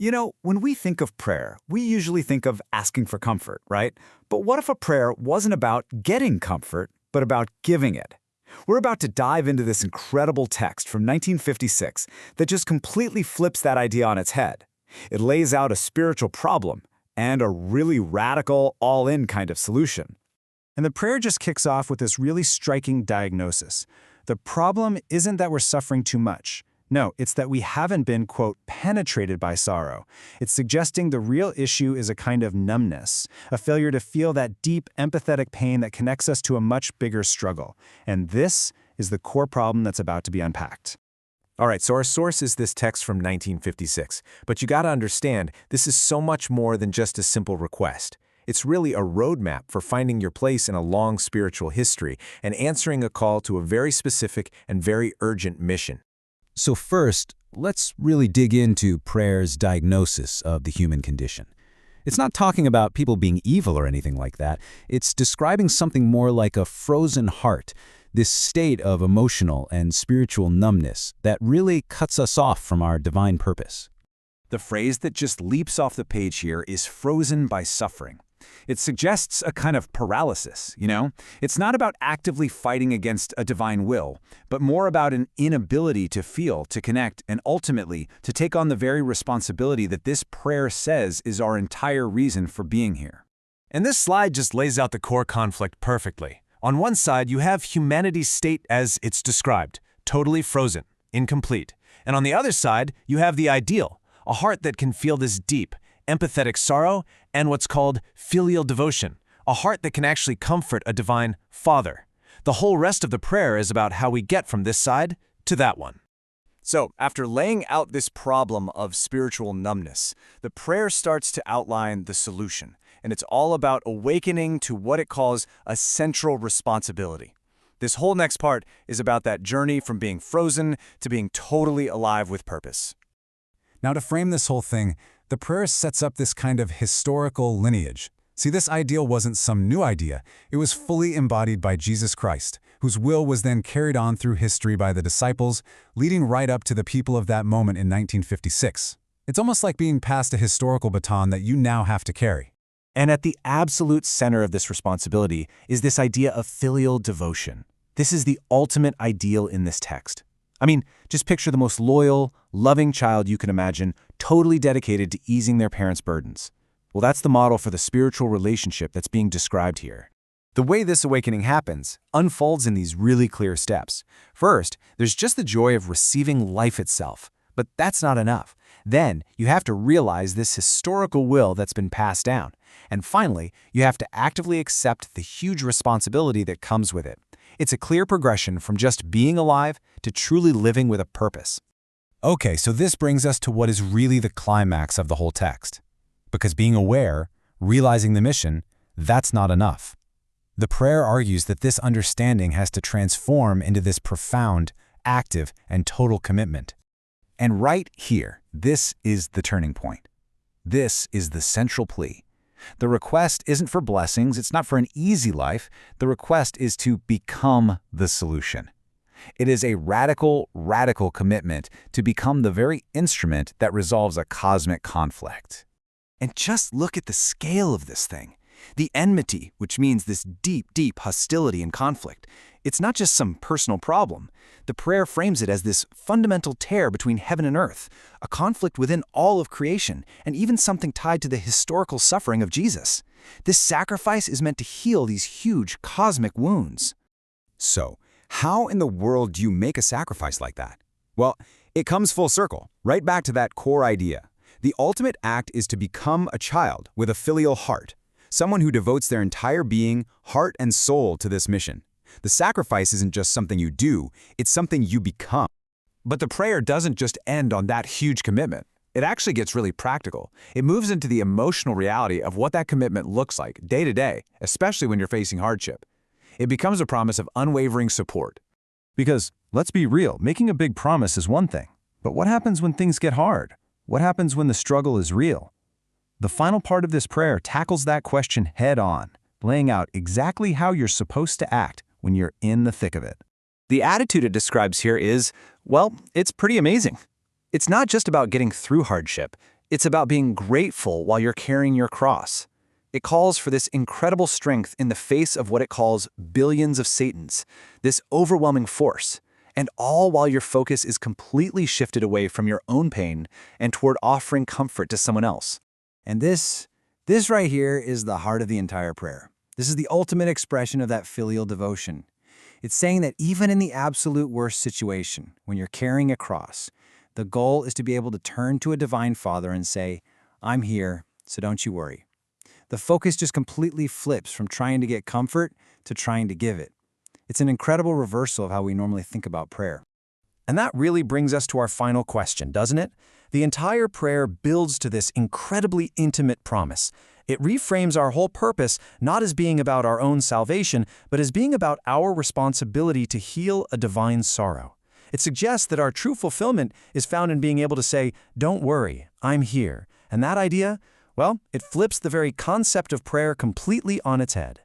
You know, when we think of prayer, we usually think of asking for comfort, right? But what if a prayer wasn't about getting comfort, but about giving it? We're about to dive into this incredible text from 1956 that just completely flips that idea on its head. It lays out a spiritual problem and a really radical, all-in kind of solution. And the prayer just kicks off with this really striking diagnosis. The problem isn't that we're suffering too much. No, it's that we haven't been, quote, penetrated by sorrow. It's suggesting the real issue is a kind of numbness, a failure to feel that deep, empathetic pain that connects us to a much bigger struggle. And this is the core problem that's about to be unpacked. All right, so our source is this text from 1956, but you gotta understand, this is so much more than just a simple request. It's really a roadmap for finding your place in a long spiritual history and answering a call to a very specific and very urgent mission. So first, let's really dig into prayer's diagnosis of the human condition. It's not talking about people being evil or anything like that. It's describing something more like a frozen heart, this state of emotional and spiritual numbness that really cuts us off from our divine purpose. The phrase that just leaps off the page here is frozen by suffering. It suggests a kind of paralysis, you know? It's not about actively fighting against a divine will, but more about an inability to feel, to connect, and ultimately to take on the very responsibility that this prayer says is our entire reason for being here. And this slide just lays out the core conflict perfectly. On one side, you have humanity's state as it's described, totally frozen, incomplete. And on the other side, you have the ideal, a heart that can feel this deep, empathetic sorrow, and what's called filial devotion, a heart that can actually comfort a divine Father. The whole rest of the prayer is about how we get from this side to that one. So, after laying out this problem of spiritual numbness, the prayer starts to outline the solution, and it's all about awakening to what it calls a central responsibility. This whole next part is about that journey from being frozen to being totally alive with purpose. Now, to frame this whole thing, the prayer sets up this kind of historical lineage. See, this ideal wasn't some new idea. It was fully embodied by Jesus Christ, whose will was then carried on through history by the disciples, leading right up to the people of that moment in 1956. It's almost like being passed a historical baton that you now have to carry. And at the absolute center of this responsibility is this idea of filial devotion. This is the ultimate ideal in this text. I mean, just picture the most loyal, loving child you can imagine, totally dedicated to easing their parents' burdens. Well, that's the model for the spiritual relationship that's being described here. The way this awakening happens unfolds in these really clear steps. First, there's just the joy of receiving life itself. But that's not enough. Then, you have to realize this historical will that's been passed down. And finally, you have to actively accept the huge responsibility that comes with it. It's a clear progression from just being alive to truly living with a purpose. Okay, so this brings us to what is really the climax of the whole text. Because being aware, realizing the mission, that's not enough. The prayer argues that this understanding has to transform into this profound, active, and total commitment. And right here, this is the turning point. This is the central plea. The request isn't for blessings, it's not for an easy life. The request is to become the solution. It is a radical, radical commitment to become the very instrument that resolves a cosmic conflict. And just look at the scale of this thing. The enmity, which means this deep, deep hostility and conflict. It's not just some personal problem. The prayer frames it as this fundamental tear between heaven and earth, a conflict within all of creation, and even something tied to the historical suffering of Jesus. This sacrifice is meant to heal these huge cosmic wounds. So, how in the world do you make a sacrifice like that? Well, it comes full circle, right back to that core idea. The ultimate act is to become a child with a filial heart, someone who devotes their entire being, heart, and soul to this mission. The sacrifice isn't just something you do, it's something you become. But the prayer doesn't just end on that huge commitment. It actually gets really practical. It moves into the emotional reality of what that commitment looks like day to day, especially when you're facing hardship. It becomes a promise of unwavering support. Because, let's be real, making a big promise is one thing. But what happens when things get hard? What happens when the struggle is real? The final part of this prayer tackles that question head on, laying out exactly how you're supposed to act when you're in the thick of it. The attitude it describes here is, well, it's pretty amazing. It's not just about getting through hardship. It's about being grateful while you're carrying your cross. It calls for this incredible strength in the face of what it calls billions of Satans, this overwhelming force, and all while your focus is completely shifted away from your own pain and toward offering comfort to someone else. And this right here is the heart of the entire prayer. This is the ultimate expression of that filial devotion. It's saying that even in the absolute worst situation, when you're carrying a cross, the goal is to be able to turn to a divine Father and say, "I'm here, so don't you worry." The focus just completely flips from trying to get comfort to trying to give it. It's an incredible reversal of how we normally think about prayer. And that really brings us to our final question, doesn't it? The entire prayer builds to this incredibly intimate promise. It reframes our whole purpose not as being about our own salvation, but as being about our responsibility to heal a divine sorrow. It suggests that our true fulfillment is found in being able to say, "Don't worry, I'm here." And that idea, well, it flips the very concept of prayer completely on its head.